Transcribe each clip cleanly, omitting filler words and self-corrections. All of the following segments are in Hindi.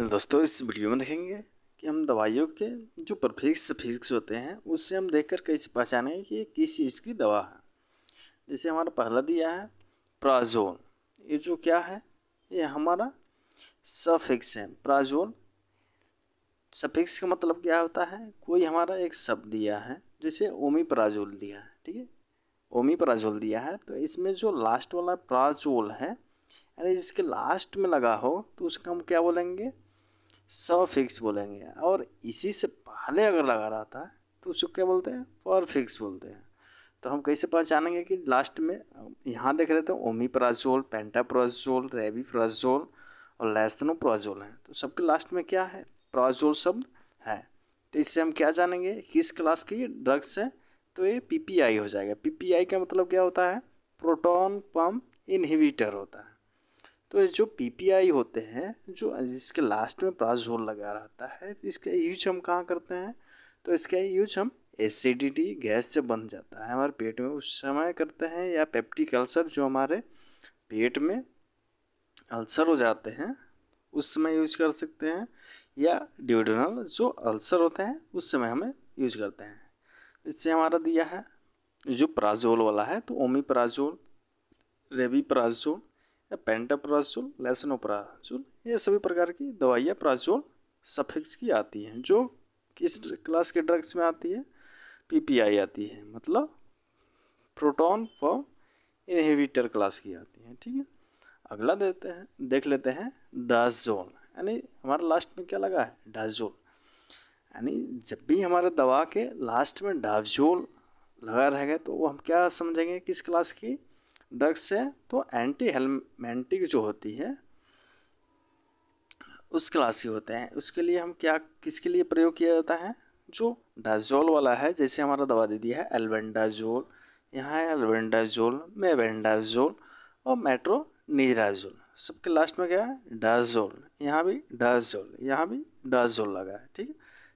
दोस्तों इस वीडियो में देखेंगे कि हम दवाइयों के जो प्रीफिक्स सफिक्स होते हैं उससे हम देखकर कैसे पहचानेंगे कि ये किस चीज़ की दवा है। जैसे हमारा पहला दिया है प्राजोल, ये जो क्या है, ये हमारा सफिक्स है। प्राजोल सफिक्स का मतलब क्या होता है, कोई हमारा एक शब्द दिया है, जैसे ओमिप्राजोल दिया है, ठीक है, ओमिप्राजोल दिया है, तो इसमें जो लास्ट वाला प्राजोल है यानी जिसके लास्ट में लगा हो तो उसका हम क्या बोलेंगे, सफिक्स बोलेंगे। और इसी से पहले अगर लगा रहा था तो उसको क्या बोलते हैं, परफिक्स बोलते हैं। तो हम कैसे पहचानेंगे कि लास्ट में, यहाँ देख रहे थे ओमिप्राजोल, पेंटाप्राजोल, रेविप्राजोल और लैंसोप्राजोल है, तो सबके लास्ट में क्या है, प्राजोल शब्द है। तो इससे हम क्या जानेंगे किस क्लास की ड्रग्स है, तो ये पीपीआई हो जाएगा। पीपीआई का मतलब क्या होता है, प्रोटॉन पम्प इनहिबिटर होता है। तो ये जो पीपीआई होते हैं, जो जिसके लास्ट में प्राजोल लगा रहता है, इसका यूज हम कहाँ करते हैं, तो इसका यूज हम एसिडिटी गैस जब बन जाता है हमारे पेट में उस समय करते हैं, या पेप्टिक अल्सर जो हमारे पेट में अल्सर हो जाते हैं उस समय यूज कर सकते हैं, या ड्यूडेनल जो अल्सर होते हैं उस समय हमें यूज करते हैं। इससे हमारा दिया है जो प्राजोल वाला है, तो ओमिप्राजोल, रेविप्राजोल या पेंटाप्राजोल, लैंसोप्राजोल, ये सभी प्रकार की दवाइयाँ प्राजोल सफिक्स की आती हैं। जो किस क्लास के ड्रग्स में आती है, पीपीआई आती है, मतलब प्रोटॉन पम्प इनहिबिटर क्लास की आती है, ठीक है। अगला देख लेते हैं डाजोल, यानी हमारा लास्ट में क्या लगा है, डाजोल। यानी जब भी हमारे दवा के लास्ट में डाजोल लगा रहेगा तो वो हम क्या समझेंगे किस क्लास की ड्रग्स है, तो एंटी हेलमेंटिक जो होती है उस क्लास के होते हैं। उसके लिए हम क्या, किसके लिए प्रयोग किया जाता है, जो डाजोल वाला है, जैसे हमारा दवा दे दिया है एल्बेंडाजोल, यहाँ है एल्बेंडाजोल, मेबेंडाजोल और मेट्रोनिडाजोल, सबके लास्ट में क्या है, डाजोल। यहाँ भी डाजोल, यहाँ भी डाजोल लगा है, ठीक है।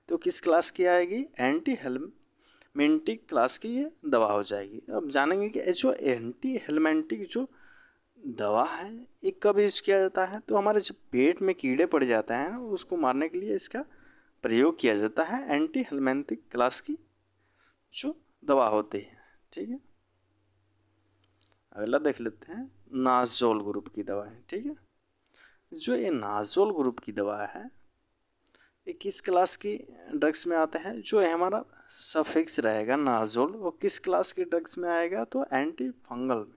तो किस क्लास की आएगी, एंटी हेलमेंटिक क्लास की ये दवा हो जाएगी। अब जानेंगे कि जो एंटी हेलमेंटिक जो दवा है ये कब यूज किया जाता है, तो हमारे जब पेट में कीड़े पड़ जाते हैं उसको मारने के लिए इसका प्रयोग किया जाता है, एंटी हेलमेंथिक क्लास की जो दवा होती है, ठीक है। अगला देख लेते हैं नाजोल ग्रुप की दवा है, ठीक है। जो ये नाजोल ग्रुप की दवा है ये किस क्लास की ड्रग्स में आते हैं, जो हमारा सफिक्स रहेगा नाजोल, वो किस क्लास की ड्रग्स में आएगा, तो एंटी फंगल में।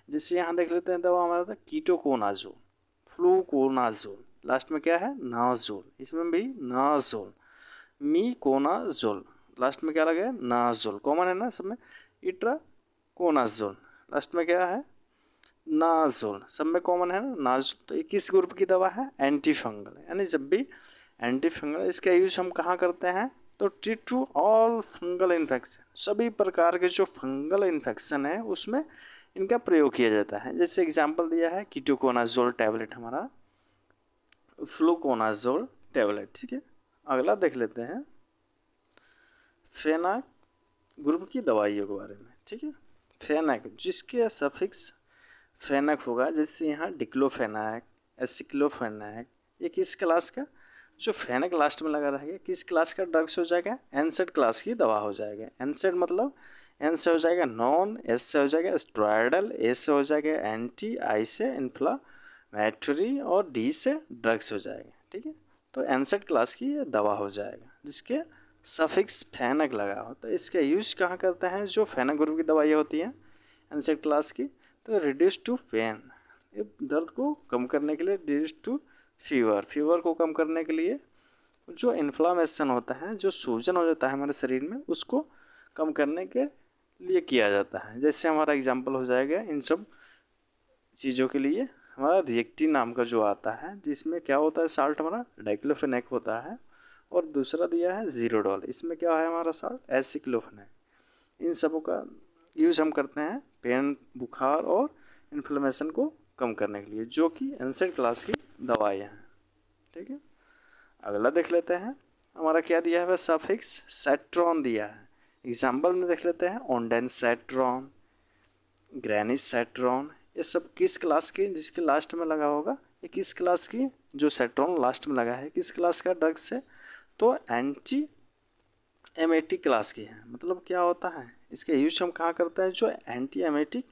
जैसे यहाँ देख लेते हैं दवा हमारा था कीटोकोनाजोल, फ्लूकोनाजोल, लास्ट में क्या है, नाजोल, इसमें भी नाजोल, मीकोनाजोल, लास्ट में क्या लगा है, नाजोल, कॉमन है ना सब में। इट्राकोनाजोल, लास्ट में क्या है, नाजोल, सब में कॉमन है ना, नाजोल। तो ये किस ग्रुप की दवा है, एंटी फंगल। यानी जब भी एंटी फंगल, इसका यूज हम कहाँ करते हैं, तो treat to all fungal infection, सभी प्रकार के जो फंगल इन्फेक्शन है उसमें इनका प्रयोग किया जाता है। जैसे एग्जांपल दिया है कीटोकोनाजोल टैबलेट, हमारा फ्लूकोनाजोल टैबलेट, ठीक है। अगला देख लेते हैं फेनाक ग्रुप की दवाइयों के बारे में, ठीक है। फेनाक जिसके सफिक्स फेनाक होगा, जैसे यहाँ डिक्लोफेनाक, एसिक्लोफेनाक, ये किस क्लास का, जो फेनक लास्ट में लगा रहेगा किस क्लास का ड्रग्स हो जाएगा, एनसेड क्लास की दवा हो जाएगा। एनसेड मतलब एन से हो जाएगा नॉन, एस से हो जाएगा स्टेरॉयडल, ए से हो जाएगा एंटी, आई से इन्फ्लामेटरी और डी से ड्रग्स हो जाएगा, ठीक है। तो एनसेड क्लास की ये दवा हो जाएगा जिसके सफिक्स फेनक लगा हो। तो इसका यूज कहाँ करते हैं, जो फेनक ग्रुप की दवाइयाँ होती हैं एनसेड क्लास की, तो रिड्यूस टू पेन, ये दर्द को कम करने के लिए, रिड्यूस टू फीवर, फीवर को कम करने के लिए, जो इन्फ्लामेशन होता है, जो सूजन हो जाता है हमारे शरीर में, उसको कम करने के लिए किया जाता है। जैसे हमारा एग्जांपल हो जाएगा इन सब चीज़ों के लिए हमारा रिएक्टिन नाम का जो आता है, जिसमें क्या होता है, साल्ट हमारा डाइक्लोफेनेक होता है, और दूसरा दिया है जीरोडॉल, इसमें क्या है हमारा साल्ट एसिक्लोफेनेक। इन सबों का यूज हम करते हैं पेन, बुखार और इन्फ्लेमेशन को कम करने के लिए, जो कि एनसेड क्लास की दवाइयाँ हैं, ठीक है। अगला देख लेते हैं हमारा क्या दिया है, वह सफिक्स सेट्रॉन दिया है। एग्जाम्पल में देख लेते हैं ओंडेनसेट्रॉन, ग्रेनिसेट्रॉन, ये सब किस क्लास की, जिसके लास्ट में लगा होगा, ये किस क्लास की जो सेट्रॉन लास्ट में लगा है किस क्लास का ड्रग से, तो एंटी एमेटिक क्लास की है। मतलब क्या होता है, इसका यूज हम कहाँ करते हैं, जो एंटी एमेटिक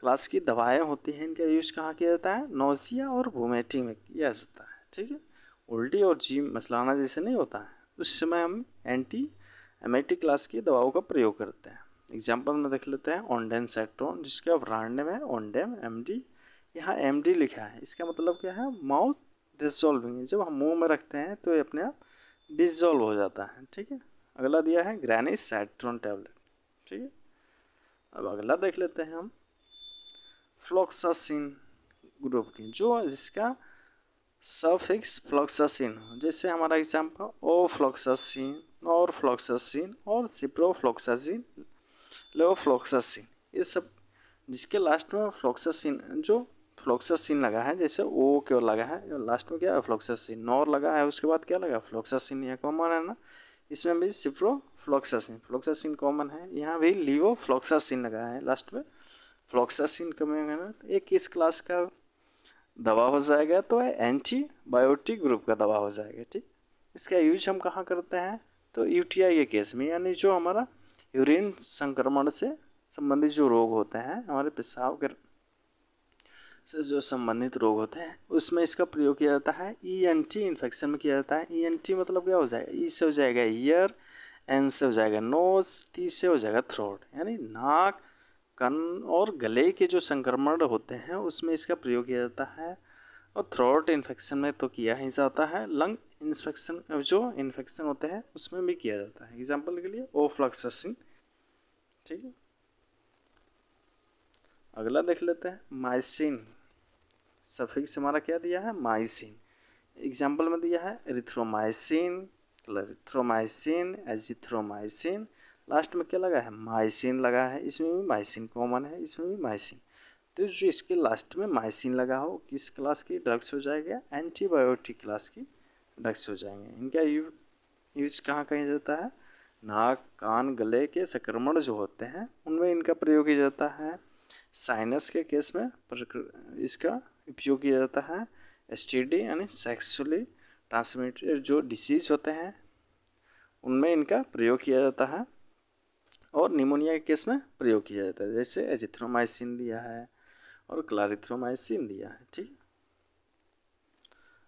क्लास की दवाएं होती हैं इनका यूज कहाँ किया जाता है, नोजिया और वोमिटिंग में किया जाता है। ठीक है, उल्टी और जी मसलाना जैसे नहीं होता है उस समय हम एंटी एमेटिक क्लास की दवाओं का प्रयोग करते हैं। एग्जाम्पल में देख लेते हैं ओंडेम सेट्रोन, जिसका ब्रांड नेम है ओंडेम एमडी। यहाँ एमडी लिखा है, इसका मतलब क्या है, माउथ डिसॉल्विंग। जब हम मुंह में रखते हैं तो ये अपने आप डिसॉल्व हो जाता है। ठीक है, अगला दिया है ग्रैनी सेट्रोन टैबलेट। ठीक है, अब अगला देख लेते हैं हम फ्लोक्सासिन ग्रुप की, जो जिसका सफिक्स फ्लोक्सासिन हो, जैसे हमारा एग्जाम्पल ओ फ्लोक्सासिन और फ्लोक्सासिन और सिप्रोफ्लोक्सासिन, लेवोफ्लोक्सासिन, ये सब जिसके लास्ट में फ्लोक्सासिन, जो फ्लोक्सासिन लगा है, जैसे ओ क्यों लगा है लास्ट में क्या है फ्लोक्सासिन, नॉर लगा है उसके बाद क्या लगा फ्लोक्सासिन, यह कॉमन है ना। इसमें भी सिप्रोफ्लोक्सासिन, फ्लोक्सासिन कॉमन है, यहाँ भी लिवोफ्लोक्सासिन लगा है लास्ट में, फ्लोक्सासिन कॉमन है ना। एक किस क्लास का दवा हो जाएगा, तो एंटीबायोटिक ग्रुप का दवा हो जाएगा। ठीक, इसका यूज हम कहाँ करते हैं, तो यूटीआई के केस में, यानी जो हमारा यूरिन संक्रमण से संबंधित जो रोग होते हैं, हमारे पेशाब के से जो संबंधित रोग होते हैं उसमें इसका प्रयोग किया जाता है। ईएनटी इन्फेक्शन में किया जाता है। ईएनटी मतलब क्या हो जाएगा, ई से हो जाएगा ईयर, एन से हो जाएगा नोज, टी से हो जाएगा थ्रोट, यानी नाक कान और गले के जो संक्रमण होते हैं उसमें इसका प्रयोग किया जाता है। और थ्रोट इन्फेक्शन में तो किया ही जाता है, लंग इन्फेक्शन जो इन्फेक्शन होते हैं उसमें भी किया जाता है। एग्जाम्पल के लिए ओफ्लॉक्सासिन। ठीक है, अगला देख लेते हैं माइसिन, सफिक्स हमारा क्या दिया है माइसिन। एग्जाम्पल में दिया है एरिथ्रोमाइसिन, क्लरिथ्रोमाइसिन, एजिथ्रोमाइसिन, लास्ट में क्या लगा है माइसिन लगा है, इसमें भी माइसिन कॉमन है, इसमें भी माइसिन। तो जो इसके लास्ट में माइसिन लगा हो किस क्लास की ड्रग्स हो जाएगा, एंटीबायोटिक क्लास की ड्रग्स हो जाएंगे। इनका यूज कहाँ किया जाता है, नाक कान गले के संक्रमण जो होते हैं उनमें इनका प्रयोग किया जाता है। साइनस के केस में इसका उपयोग किया जाता है। एसटीडी यानी सेक्सुअली ट्रांसमिटेड जो डिसीज होते हैं उनमें इनका प्रयोग किया जाता है। और निमोनिया के केस में प्रयोग किया जाता है, जैसे एजिथ्रोमाइसिन दिया है और क्लारिथ्रोमाइसिन दिया है। ठीक,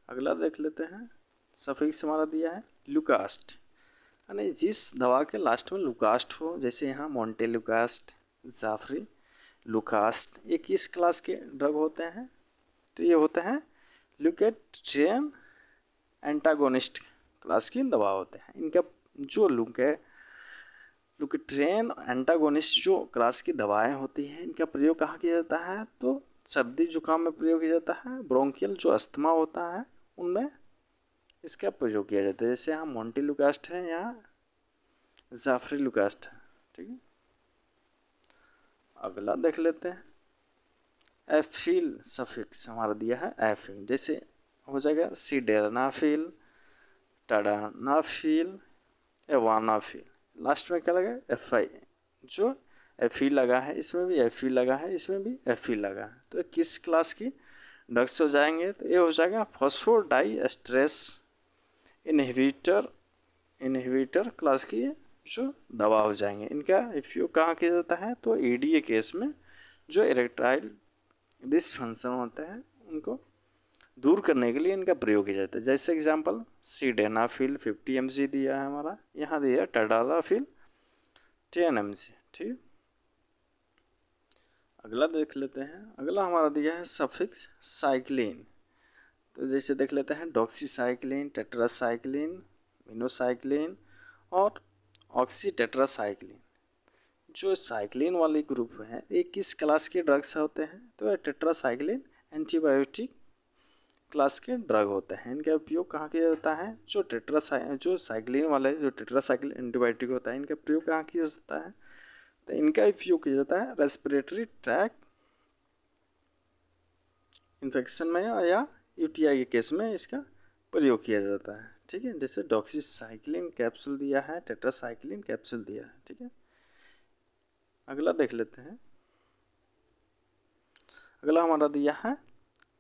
अगला देख लेते हैं सफिक्स हमारा दिया है लुकास्ट, यानी जिस दवा के लास्ट में लुकास्ट हो, जैसे यहाँ मोन्टेलुकास्ट, जाफरी, लुकास्ट, ये किस क्लास के ड्रग होते हैं, तो ये होते हैं ल्यूकेट्रियन एंटागोनिस्ट क्लास की दवा होते हैं। इनका जो लुकेट्रियन एंटागोनिस्ट जो क्लास की दवाएं होती हैं इनका प्रयोग कहाँ किया जाता है, तो सर्दी जुकाम में प्रयोग किया जाता है। ब्रोंकियल जो अस्थमा होता है उनमें इसका प्रयोग किया जाता है, जैसे यहाँ मोन्टेलुकास्ट है, यहाँ जाफरी लुकास्ट है। ठीक है, अगला देख लेते हैं एफिल, सफिक्स हमारा दिया है एफिल, जैसे हो जाएगा सिडेनाफिल, टाडानाफिल, एवानाफिल, लास्ट में क्या लगा एफआई, जो एफिल लगा है इसमें भी एफिल लगा है, इसमें भी एफिल लगा है। तो किस क्लास की ड्रग्स हो जाएंगे, तो ये हो जाएगा फॉस्फोडाइएस्ट्रेस इनहिबिटर क्लास की जो दवा हो जाएंगे। इनका उपयोग कहाँ किया जाता है, तो ईडी केस में जो इरेक्टाइल डिसफंक्शन होता है उनको दूर करने के लिए इनका प्रयोग किया जाता है। जैसे एग्जांपल सिडेनाफिल 50 mg दिया है हमारा, यहाँ दिया टाडालाफिल 10 mg। ठीक, अगला देख लेते हैं, अगला हमारा दिया है सफिक्स साइक्लिन, तो जैसे देख लेते हैं डॉक्सीसाइक्लिन, टेट्रासाइक्लिन, मिनोसाइक्लिन और ऑक्सीटेट्रासाइक्लिन। जो साइक्लिन वाली ग्रुप है ये किस क्लास के ड्रग्स होते हैं, तो टेट्रासाइक्लिन एंटीबायोटिक क्लास के ड्रग होते हैं। इनका उपयोग कहाँ किया जाता है, जो साइक्लिन वाले जो टेट्रासाइक्लिन एंटीबायोटिक होता है इनका प्रयोग कहाँ किया जाता है, तो इनका उपयोग किया जाता है रेस्पिरेटरी ट्रैक इन्फेक्शन में या यूटीआई के केस में इसका प्रयोग किया जाता है। ठीक है, जैसे डॉक्सीसाइक्लिन कैप्सूल दिया है, टेट्रासाइक्लिन कैप्सूल दिया है। ठीक है, अगला देख लेते हैं, अगला हमारा दिया है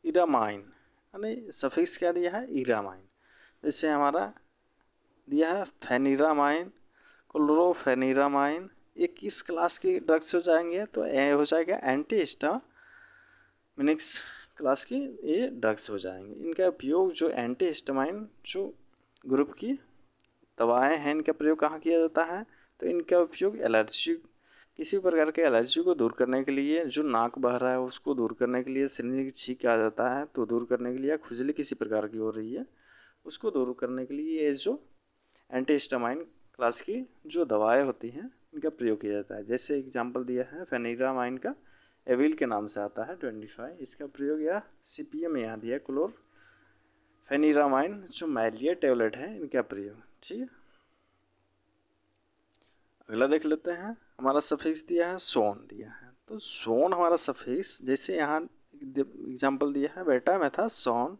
इरामाइन, यानी सफिक्स क्या दिया है, इरामाइन। जैसे हमारा दिया है फेनिरामाइन, क्लोरोफेनिरामाइन, ये किस क्लास के ड्रग्स हो जाएंगे, तो ए हो जाएगा एंटीहिस्टामिनिक्स क्लास की ये ड्रग्स हो जाएंगे। इनका उपयोग जो एंटीहिस्टामाइन जो ग्रुप की दवाएं हैं, इनका प्रयोग कहाँ किया जाता है, तो इनका उपयोग एलर्जी, किसी प्रकार के एलर्जी को दूर करने के लिए, जो नाक बह रहा है उसको दूर करने के लिए, शरीर की छींक आ जाता है तो दूर करने के लिए, खुजली किसी प्रकार की हो रही है उसको दूर करने के लिए ये जो एंटीहिस्टामाइन क्लास की जो दवाएं होती हैं इनका प्रयोग किया जाता है। जैसे एग्जांपल दिया है फेनिरामाइन का, एविल के नाम से आता है 25, इसका प्रयोग या CPM में यहाँ दिया क्लोरफेनिरामाइन जो मैलिया टेबलेट है इनका प्रयोग। ठीक है, अगला देख लेते हैं। हमारा सफिक्स दिया है सोन दिया है, तो सोन हमारा सफिक्स, जैसे यहाँ एग्जांपल दिया है बेटामेथासोन,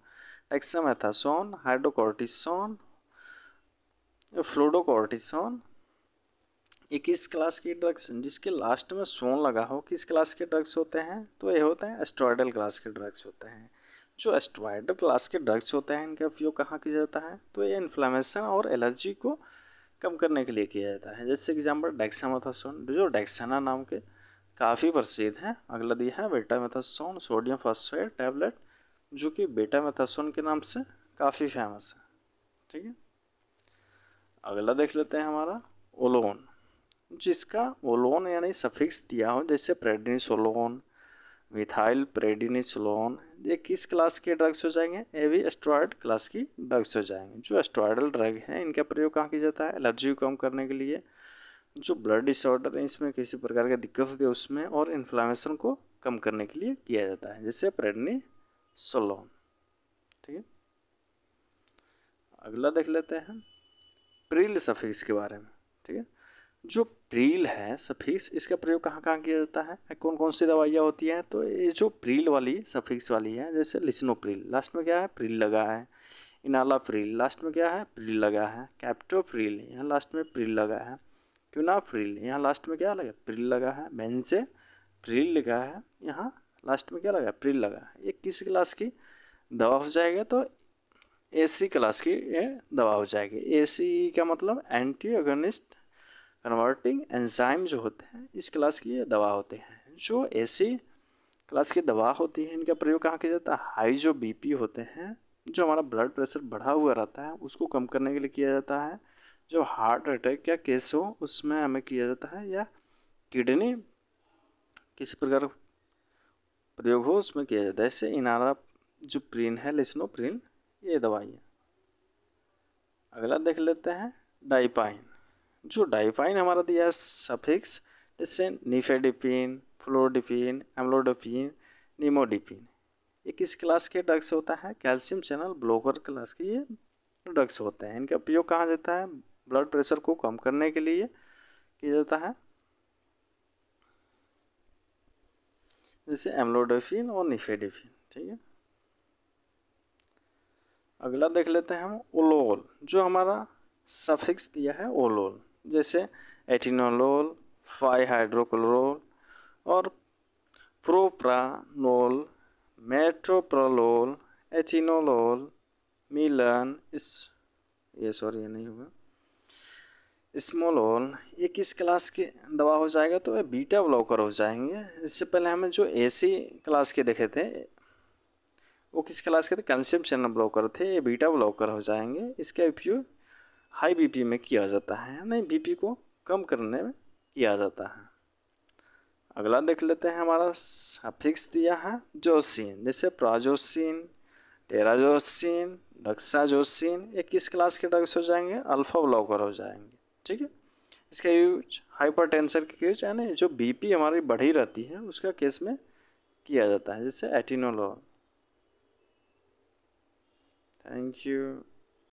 डेक्सामेथासोन, हाइड्रोकोर्टिसोन, फ्लूडोकोर्टिसोन, ये किस क्लास की ड्रग्स जिसके लास्ट में सोन लगा हो, किस क्लास के ड्रग्स होते हैं, तो ये होते हैं एस्ट्रॉयडल क्लास के ड्रग्स होते हैं। जो एस्ट्रॉयडल क्लास के ड्रग्स होते हैं इनका उपयोग कहाँ किया जाता है, तो ये इन्फ्लेमेशन और एलर्जी को कम करने के लिए किया जाता है। जैसे एग्जाम्पल डेक्सामेथासोन, जो डेक्साना नाम के काफ़ी प्रसिद्ध हैं। अगला दिया है बेटामेथासोन सोडियम फॉस्फेट टैबलेट, जो कि बेटामेथासोन के नाम से काफ़ी फेमस है। ठीक है, अगला देख लेते हैं हमारा ओलोन, जिसका ओलोन यानी सफिक्स दिया हो, जैसे प्रेडनिसोलोन, मिथाइल प्रेडनिसोलोन, ये किस क्लास के ड्रग्स हो जाएंगे, ये भी एस्ट्रॉयड क्लास की ड्रग्स हो जाएंगे। जो एस्ट्रॉयडल ड्रग है इनका प्रयोग कहाँ किया जाता है, एलर्जी को कम करने के लिए, जो ब्लड डिसऑर्डर है इसमें किसी प्रकार की दिक्कत होती है उसमें, और इन्फ्लेमेशन को कम करने के लिए किया जाता है, जैसे प्रेडनिसोलोन। ठीक है, अगला देख लेते हैं प्रिल सफिक्स के बारे में। ठीक है, जो प्रील है सफिक्स, इसका प्रयोग कहाँ कहाँ किया जाता है, कौन कौन सी दवाइयाँ होती हैं, तो ये जो प्रील वाली सफिक्स वाली है, जैसे लिस्नोप्रिल लास्ट में क्या है, प्रील लगा है, इनालाप्रिल लास्ट में क्या है, प्रील लगा है, कैप्टोप्रिल यहाँ लास्ट में प्रील लगा है, क्यूनाप्रिल यहाँ लास्ट में क्या लगा, प्रील लगा है, बेंज़ोप्रिल लगा है, यहाँ लास्ट में क्या लगा, प्रील लगा है। ये किस क्लास की दवा हो जाएगा, तो AC क्लास की ये दवा हो जाएगी। AC का मतलब एंटी अगोनिस्ट कन्वर्टिंग एंजाइम जो होते हैं इस क्लास की ये दवा होते हैं। जो AC क्लास की दवा होती है इनका प्रयोग कहाँ किया जाता है, हाई जो BP होते हैं, जो हमारा ब्लड प्रेशर बढ़ा हुआ रहता है उसको कम करने के लिए किया जाता है, जो हार्ट अटैक या केस हो उसमें हमें किया जाता है, या किडनी किसी प्रकार प्रयोग हो उसमें किया जाता है। ऐसे इनारा जो प्रिन है, लिस्नोप्रिन, ये दवाई है। अगला देख लेते हैं डाइपाइन, जो डाइपाइन हमारा दिया है सफिक्स, जैसे निफेडिपिन, फ्लोडिपिन, एम्लोडिपिन, निमोडिपिन, ये किस क्लास के ड्रग्स होता है, कैल्शियम चैनल ब्लॉकर क्लास के ये ड्रग्स होते हैं। इनका उपयोग कहाँ जाता है, ब्लड प्रेशर को कम करने के लिए किया जाता है, जैसे एम्लोडिपिन और निफेडिपिन। ठीक है, अगला देख लेते हैं हम ओलोल, जो हमारा सफिक्स दिया है ओलोल, जैसे एटिनोलोल, 5-हाइड्रोक्लोरोल और प्रोप्रानोल, मेटोप्रोलोल, एटिनोलोल, मिलन, ये नहीं होगा, स्मोलोल, ये किस क्लास की दवा हो जाएगा, तो ये बीटा ब्लॉकर हो जाएंगे। इससे पहले हमें जो AC क्लास के देखे थे वो किस क्लास के थे, कैल्शियम चैनल ब्लॉकर थे, ये बीटा ब्लॉकर हो जाएंगे। इसका उपयोग हाई BP में किया जाता है, नहीं BP को कम करने में किया जाता है। अगला देख लेते हैं हमारा सफिक्स दिया है जोसिन, जैसे प्राजोसिन, टेराजोसिन, डक्साजोसिन, ये किस क्लास के ड्रग्स हो जाएंगे, अल्फा ब्लॉकर हो जाएंगे। ठीक है, इसका यूज हाइपरटेंशन के यूज यानी जो BP हमारी बढ़ी रहती है उसका केस में किया जाता है, जैसे एटिनोलोल। Thank you.